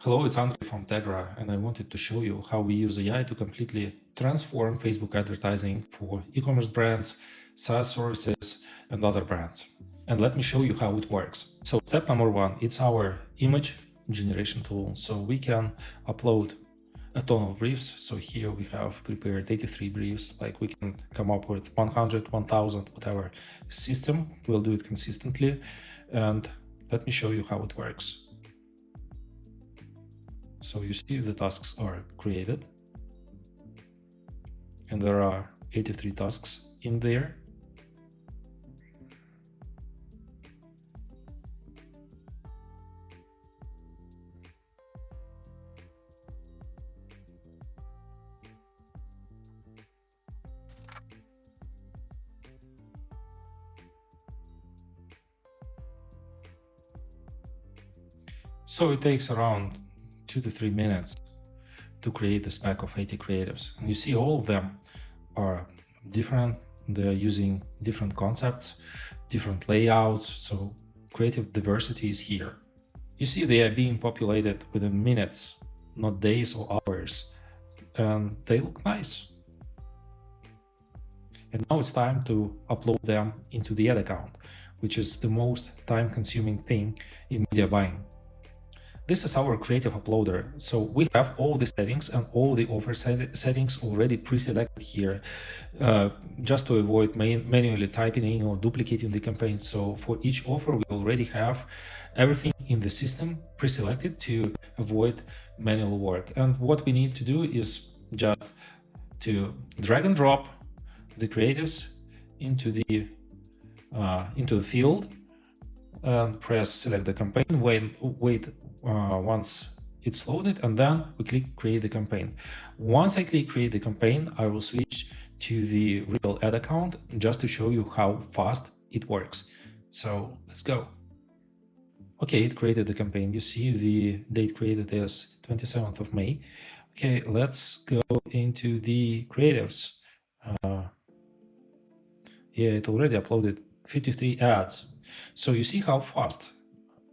Hello, it's Andrei from Tegra, and I wanted to show you how we use AI to completely transform Facebook advertising for e-commerce brands, SaaS services, and other brands. And let me show you how it works. So step number one, it's our image generation tool. So we can upload a ton of briefs. So here we have prepared 83 briefs, like we can come up with 100, 1000, whatever system. We'll do it consistently. And let me show you how it works. So you see the tasks are created, and there are 83 tasks in there. So it takes around 2 to 3 minutes to create the spec of 80 creatives. And you see all of them are different. They're using different concepts, different layouts. So creative diversity is here. You see they are being populated within minutes, not days or hours. And they look nice. And now it's time to upload them into the ad account, which is the most time-consuming thing in media buying. This is our creative uploader. So we have all the settings and all the offer settings already pre-selected here, just to avoid manually typing in or duplicating the campaign. So for each offer, we already have everything in the system pre-selected to avoid manual work. And what we need to do is just to drag and drop the creatives into the field and press select the campaign, wait once it's loaded, and then we click create the campaign. Once I click create the campaign, I will switch to the real ad account just to show you how fast it works. So let's go. Okay, it created the campaign. You see the date created is 27th of May. Okay, let's go into the creatives. Yeah, it already uploaded 53 ads. So you see how fast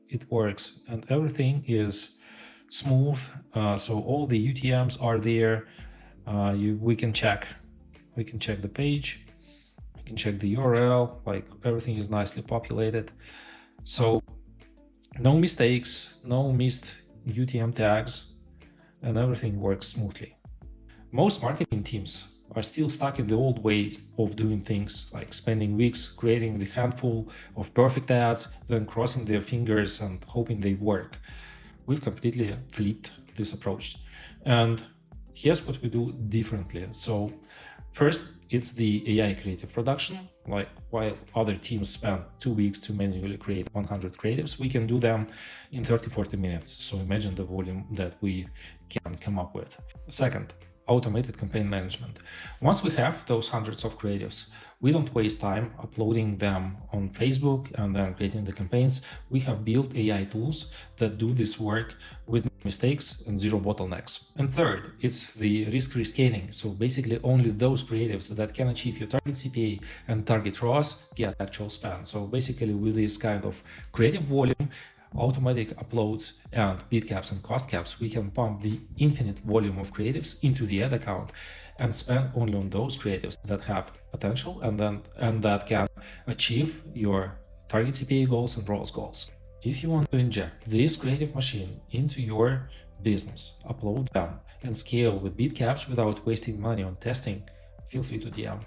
it works, and everything is smooth. So all the UTMs are there. We can check the page, we can check the URL, like everything is nicely populated. So no mistakes, no missed UTM tags, and everything works smoothly. Most marketing teams are still stuck in the old way of doing things, like spending weeks creating the handful of perfect ads, then crossing their fingers and hoping they work. We've completely flipped this approach. And here's what we do differently. So first, it's the AI creative production. Like while other teams spend 2 weeks to manually create 100 creatives, we can do them in 30-40 minutes. So imagine the volume that we can come up with. Second, automated campaign management. Once we have those hundreds of creatives, we don't waste time uploading them on Facebook and then creating the campaigns. We have built AI tools that do this work with no mistakes and zero bottlenecks. And third, it's the risk-free scaling. So basically only those creatives that can achieve your target CPA and target ROAS get actual spend. So basically with this kind of creative volume, automatic uploads, and bid caps and cost caps, we can pump the infinite volume of creatives into the ad account and spend only on those creatives that have potential and that can achieve your target CPA goals and ROAS goals. If you want to inject this creative machine into your business, upload them, and scale with bid caps without wasting money on testing, feel free to DM.